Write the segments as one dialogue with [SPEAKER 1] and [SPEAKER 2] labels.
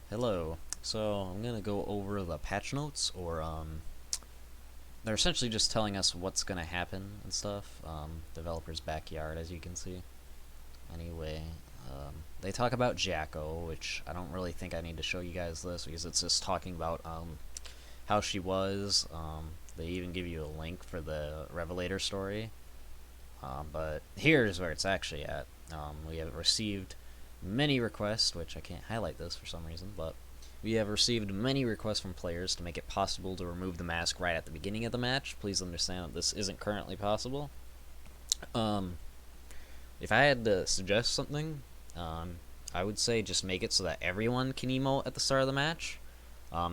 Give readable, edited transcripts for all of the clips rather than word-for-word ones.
[SPEAKER 1] Hello. So I'm gonna go over the patch notes, or they're essentially just telling us what's gonna happen and stuff. Developer's backyard, as you can see. Anyway, they talk about Jacko, which I don't really think I need to show you guys this because it's just talking about how she was. They even give you a link for the Revelator story. But here's where it's actually at. We have received many requests, which I can't highlight this for some reason, but we have received many requests from players to make it possible to remove the mask right at the beginning of the match. Please understand that this isn't currently possible. Um, if I had to suggest something, I would say just make it so that everyone can emote at the start of the match.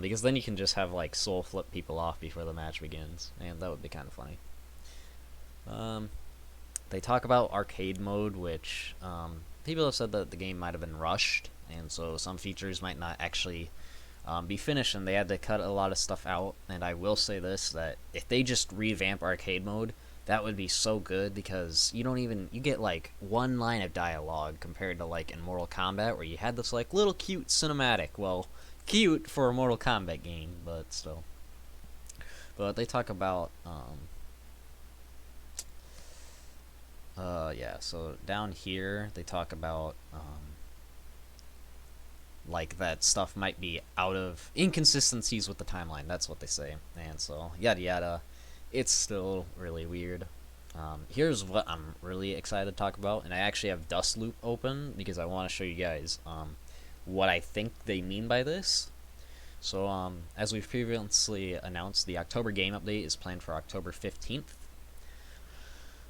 [SPEAKER 1] Because then you can just have like soul flip people off before the match begins, and that would be kind of funny. Um, they talk about arcade mode, which people have said that the game might have been rushed, and so some features might not actually be finished, and they had to cut a lot of stuff out. And I will say this: that if they just revamp arcade mode, that would be so good because you get like one line of dialogue compared to like in Mortal Kombat where you had this like little cute cinematic. Well, cute for a Mortal Kombat game, but still. But they talk about yeah, so down here they talk about like that stuff might be out of inconsistencies with the timeline. That's what they say, and so yada yada. It's still really weird. Here's what I'm really excited to talk about, and I actually have Dust Loop open because I want to show you guys what I think they mean by this. So, as we've previously announced, the October game update is planned for October 15th.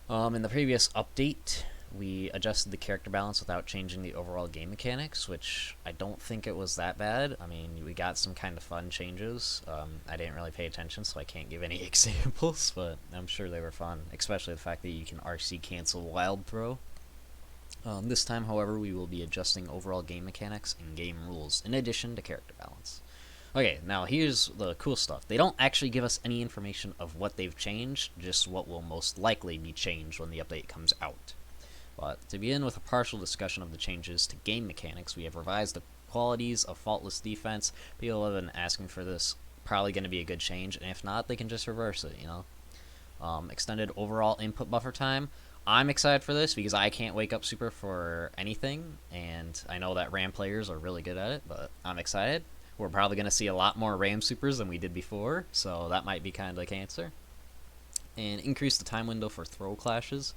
[SPEAKER 1] In the previous update, we adjusted the character balance without changing the overall game mechanics, which I don't think it was that bad. I mean, we got some kind of fun changes. I didn't really pay attention, so I can't give any examples, but I'm sure they were fun, especially the fact that you can RC cancel Wild Throw. This time, however, we will be adjusting overall game mechanics and game rules, in addition to character balance. Okay, now here's the cool stuff. They don't actually give us any information of what they've changed, just what will most likely be changed when the update comes out. But to begin with a partial discussion of the changes to game mechanics, we have revised the qualities of faultless defense. People have been asking for this. Probably going to be a good change, and if not, they can just reverse it, extended overall input buffer time. I'm excited for this because I can't wake up super for anything, and I know that RAM players are really good at it, but I'm excited. We're probably going to see a lot more RAM supers than we did before, so that might be kind of cancer. And increase the time window for throw clashes.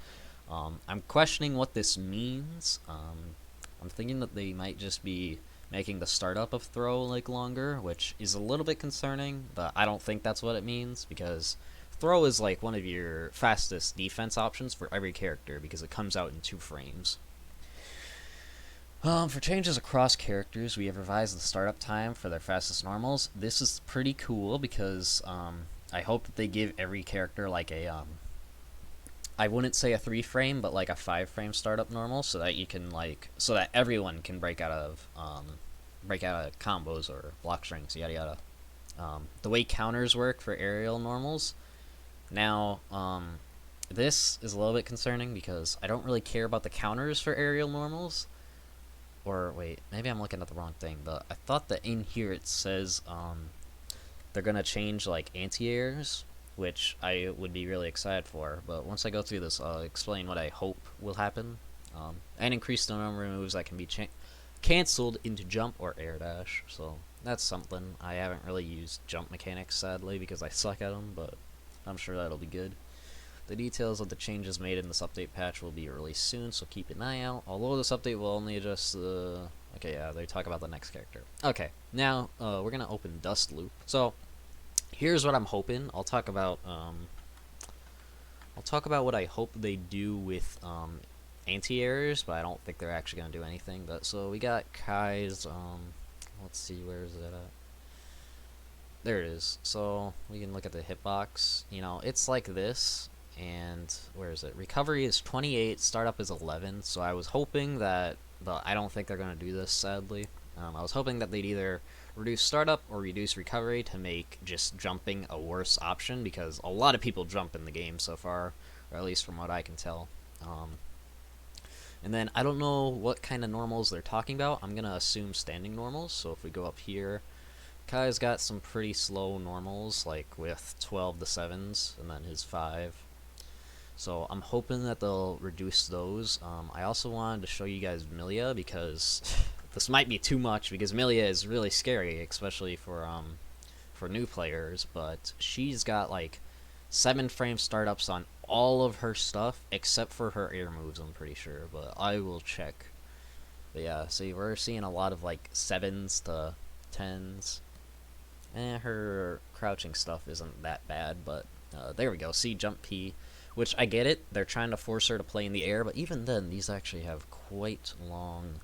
[SPEAKER 1] I'm questioning what this means. I'm thinking that they might just be making the startup of throw like longer, which is a little bit concerning, but I don't think that's what it means because throw is like one of your fastest defense options for every character because it comes out in 2 frames. For changes across characters, we have revised the startup time for their fastest normals. This is pretty cool because I hope that they give every character like a I wouldn't say a 3 frame, but like a 5 frame startup normal, so that you can so that everyone can break out of combos or block strings, yada yada. The way counters work for aerial normals. Now, this is a little bit concerning because I don't really care about the counters for aerial normals. Or wait, maybe I'm looking at the wrong thing, but I thought that in here it says they're gonna change like anti-airs, which I would be really excited for. But once I go through this, I'll explain what I hope will happen, and increase the number of moves that can be cancelled into jump or air dash. So that's something. I haven't really used jump mechanics sadly because I suck at them, but I'm sure that'll be good. The details of the changes made in this update patch will be released soon, so keep an eye out. Although this update will only adjust the... Okay, yeah, they talk about the next character. Okay, now we're going to open Dust Loop. So, here's what I'm hoping. I'll talk about what I hope they do with anti-errors, but I don't think they're actually going to do anything. But so we got Kai's... let's see, where is it at? There it is. So, we can look at the hitbox. It's like this. And where is it? Recovery is 28, startup is 11. So I was hoping that, but I don't think they're going to do this, sadly. I was hoping that they'd either reduce startup or reduce recovery to make just jumping a worse option, because a lot of people jump in the game so far, or at least from what I can tell. And then I don't know what kind of normals they're talking about. I'm gonna assume standing normals. So if we go up here, Kai's got some pretty slow normals, like with 12 to 7s, and then his 5. So I'm hoping that they'll reduce those. I also wanted to show you guys Milia because this might be too much because Milia is really scary, especially for new players. But she's got like 7-frame startups on all of her stuff except for her air moves. I'm pretty sure, but I will check. But yeah, see, we're seeing a lot of like 7s to 10s. Her crouching stuff isn't that bad, but there we go. See, jump P, which I get it. They're trying to force her to play in the air, but even then, these actually have quite long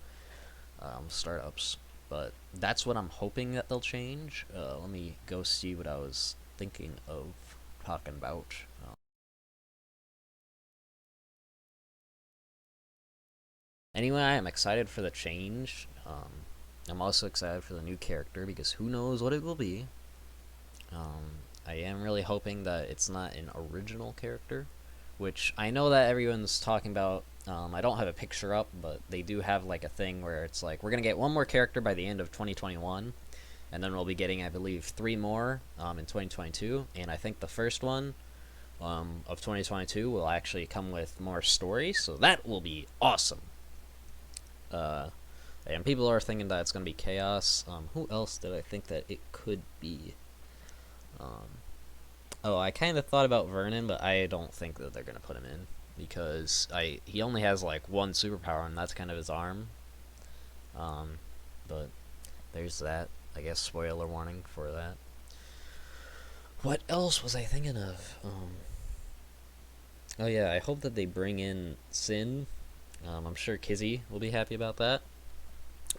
[SPEAKER 1] startups. But that's what I'm hoping that they'll change. Let me go see what I was thinking of talking about. Anyway, I am excited for the change. I'm also excited for the new character because who knows what it will be. I am really hoping that it's not an original character, which I know that everyone's talking about. I don't have a picture up, but they do have like a thing where it's like we're gonna get one more character by the end of 2021, and then we'll be getting, I believe, 3 more in 2022. And I think the first one of 2022 will actually come with more story, so that will be awesome. Uh, and people are thinking that it's gonna be chaos. Who else did I think that it could be? Um, oh, I kind of thought about Vernon, but I don't think that they're gonna put him in because he only has like one superpower, and that's kind of his arm. Um, but there's that. I guess spoiler warning for that. What else was I thinking of? Oh yeah, I hope that they bring in Sin. I'm sure Kizzy will be happy about that.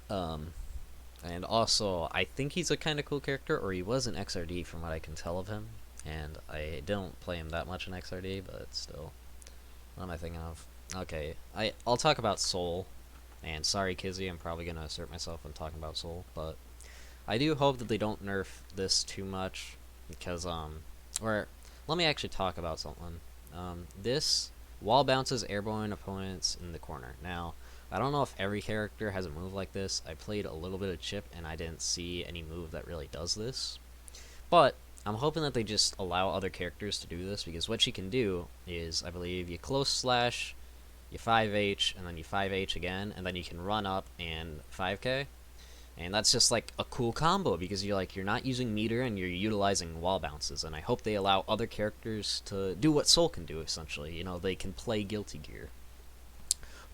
[SPEAKER 1] Um, and also, I think he's a kind of cool character, or he was in XRD from what I can tell of him. And I don't play him that much in XRD, but still. What am I thinking of? Okay, I'll talk about Soul. And sorry, Kizzy, I'm probably gonna assert myself when talking about Soul, but I do hope that they don't nerf this too much because or let me actually talk about something. This wall bounces airborne opponents in the corner. Now, I don't know if every character has a move like this. I played a little bit of Chip and I didn't see any move that really does this. But I'm hoping that they just allow other characters to do this because what she can do is, I believe, you close slash, you 5H, and then you 5H again, and then you can run up and 5K. And that's just like a cool combo because you're not using meter and you're utilizing wall bounces. And I hope they allow other characters to do what Soul can do essentially. They can play Guilty Gear.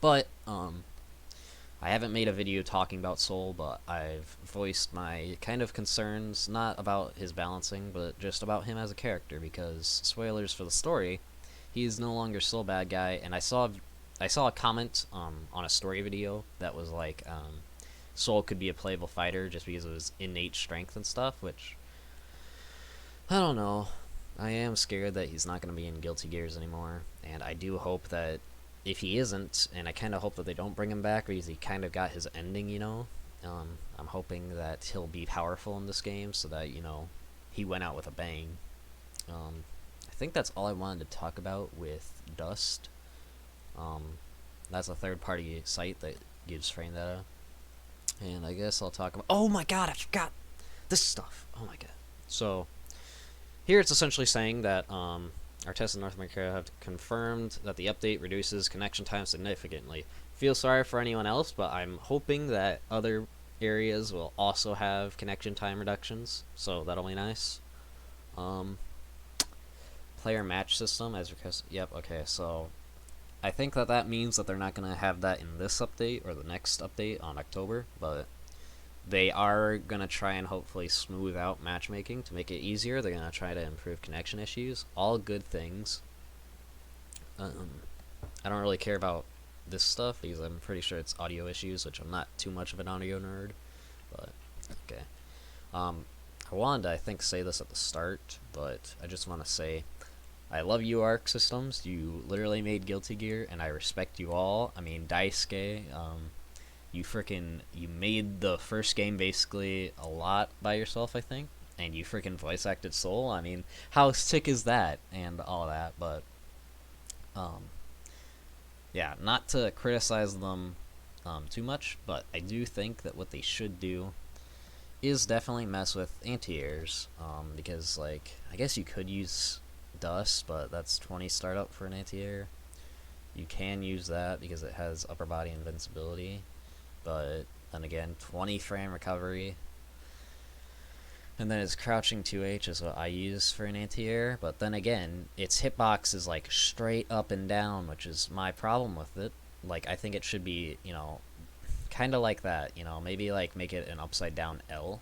[SPEAKER 1] But I haven't made a video talking about Soul, but I've voiced my kind of concerns, not about his balancing, but just about him as a character, because spoilers for the story, he's no longer Soul bad guy, and I saw a comment on a story video that was like Soul could be a playable fighter just because of his innate strength and stuff, which I don't know. I am scared that he's not going to be in Guilty Gears anymore, and I do hope that if he isn't, and I kind of hope that they don't bring him back because he kind of got his ending. I'm hoping that he'll be powerful in this game so that, he went out with a bang. I think that's all I wanted to talk about with Dust. That's a third-party site that gives frame data. And I guess I'll talk about... Oh my god, I forgot this stuff. Oh my god. So, here it's essentially saying that our tests in North America have confirmed that the update reduces connection time significantly. Feel sorry for anyone else, but I'm hoping that other areas will also have connection time reductions, so that'll be nice. Player match system as requested. Yep, okay, so I think that means that they're not going to have that in this update or the next update on October, but they are going to try and hopefully smooth out matchmaking to make it easier. They're going to try to improve connection issues. All good things. I don't really care about this stuff because I'm pretty sure it's audio issues, which I'm not too much of an audio nerd. But, okay. I wanted to, I think, say this at the start, but I just want to say I love you, Arc Systems. You literally made Guilty Gear, and I respect you all. I mean, Daisuke, you made the first game basically a lot by yourself, I think, and you freaking voice acted Soul. I mean, how sick is that? And all of that, but yeah, not to criticize them too much, but I do think that what they should do is definitely mess with anti-airs, because like I guess you could use dust, but that's 20 startup for an anti-air. You can use that because it has upper body invincibility, but then again, 20 frame recovery. And then its crouching 2H is what I use for an anti-air, but then again, its hitbox is like straight up and down, which is my problem with it. Like, I think it should be, kind of like that, maybe like make it an upside down L.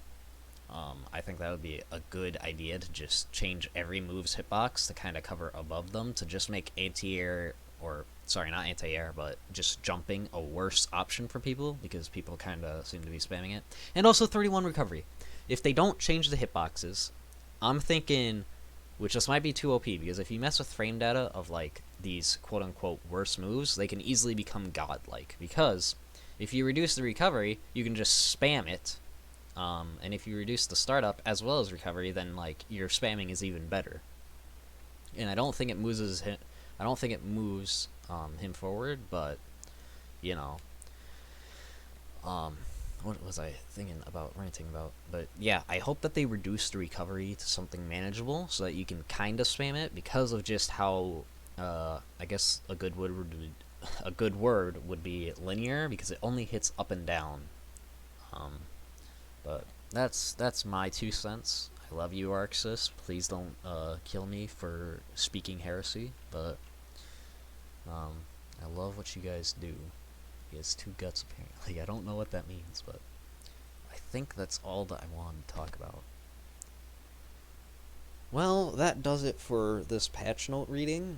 [SPEAKER 1] I think that would be a good idea to just change every move's hitbox to kind of cover above them to just make anti-air, or sorry, not anti-air, but just jumping a worse option for people because people kind of seem to be spamming it. And also 31 recovery. If they don't change the hitboxes, I'm thinking, which this might be too OP because if you mess with frame data of like these quote unquote worse moves, they can easily become godlike because if you reduce the recovery, you can just spam it. And if you reduce the startup as well as recovery, then like your spamming is even better. And I don't think it moves him. I don't think it moves him forward, but you know, what was I thinking about ranting about? But yeah, I hope that they reduce the recovery to something manageable so that you can kind of spam it because of just how I guess a good word would be linear because it only hits up and down. Um, but that's my 2 cents. I love you, Arxis. Please don't kill me for speaking heresy, but I love what you guys do. He has two guts, apparently. I don't know what that means, but I think that's all that I wanted to talk about. Well, that does it for this patch note reading.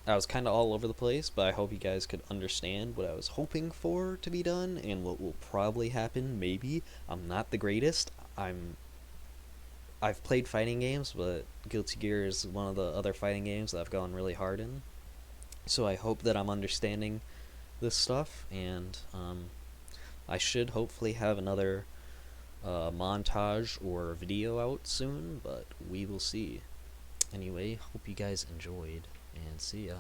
[SPEAKER 1] I was kind of all over the place, but I hope you guys could understand what I was hoping for to be done and what will probably happen. Maybe I'm not the greatest. I've played fighting games, but Guilty Gear is one of the other fighting games that I've gone really hard in. So I hope that I'm understanding this stuff, and I should hopefully have another montage or video out soon, but we will see. Anyway, hope you guys enjoyed, and see ya.